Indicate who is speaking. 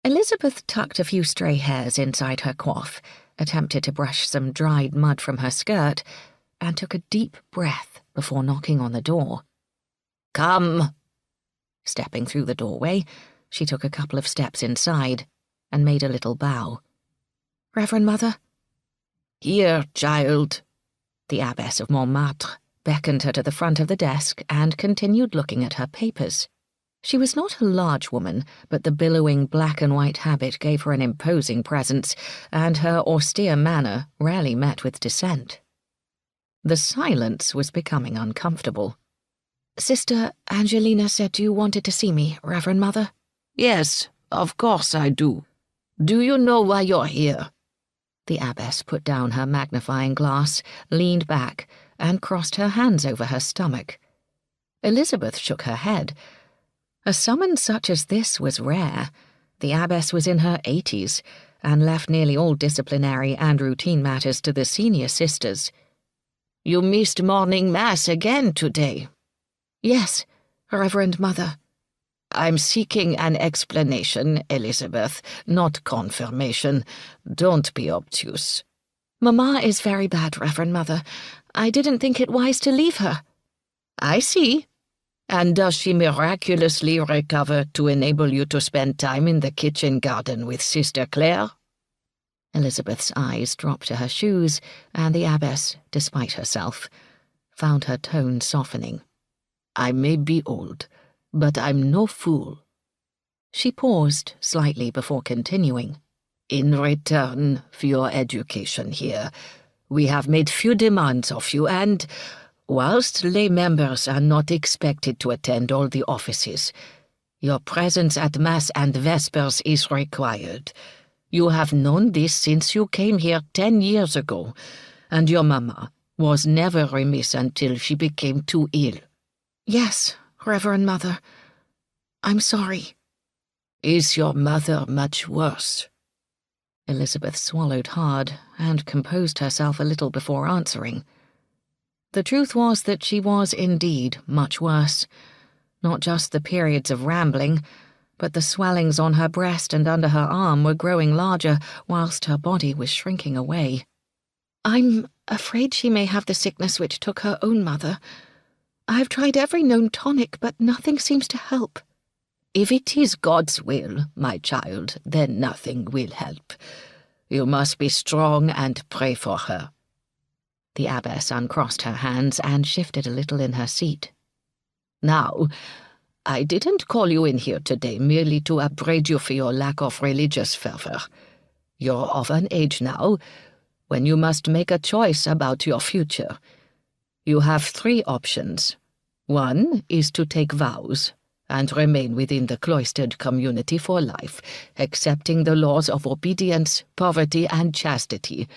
Speaker 1: Elisabeth tucked a few stray hairs inside her coif, attempted to brush some dried mud from her skirt, and took a deep breath before knocking on the door. "Come!" Stepping through the doorway, she took a couple of steps inside and made a little bow. "Reverend Mother?" "Here, child." The Abbess of Montmartre beckoned her to the front of the desk and continued looking at her papers. She was not a large woman, but the billowing black and white habit gave her an imposing presence, and her austere manner rarely met with dissent. The silence was becoming uncomfortable. "Sister Angelina said you wanted to see me, Reverend Mother."
Speaker 2: "Yes, of course I do. Do you know why you're here?"
Speaker 1: The abbess put down her magnifying glass, leaned back, and crossed her hands over her stomach. Elisabeth shook her head. A summons such as this was rare. The abbess was in her 80s, and left nearly all disciplinary and routine matters to the senior sisters.
Speaker 2: "You missed morning mass again today."
Speaker 1: "Yes, Reverend Mother."
Speaker 2: "I'm seeking an explanation, Elisabeth, not confirmation. Don't be obtuse."
Speaker 1: "Mamma is very bad, Reverend Mother. I didn't think it wise to leave her."
Speaker 2: "I see. And does she miraculously recover to enable you to spend time in the kitchen garden with Sister Claire?"
Speaker 1: Elisabeth's eyes dropped to her shoes, and the abbess, despite herself, found her tone softening.
Speaker 2: "I may be old, but I'm no fool."
Speaker 1: She paused slightly before continuing.
Speaker 2: "In return for your education here, we have made few demands of you, and, whilst lay members are not expected to attend all the offices, your presence at Mass and Vespers is required. You have known this since you came here 10 years ago, and your mamma was never remiss until she became too ill."
Speaker 1: "Yes, Reverend Mother. I'm sorry."
Speaker 2: "Is your mother much worse?"
Speaker 1: Elisabeth swallowed hard and composed herself a little before answering. The truth was that she was indeed much worse. Not just the periods of rambling, but the swellings on her breast and under her arm were growing larger whilst her body was shrinking away. "I'm afraid she may have the sickness which took her own mother. I've tried every known tonic, but nothing seems to help."
Speaker 2: "If it is God's will, my child, then nothing will help. You must be strong and pray for her."
Speaker 1: The abbess uncrossed her hands and shifted a little in her seat.
Speaker 2: "Now, I didn't call you in here today merely to upbraid you for your lack of religious fervor. You're of an age now when you must make a choice about your future. You have 3 options. One is to take vows and remain within the cloistered community for life, accepting the laws of obedience, poverty, and chastity.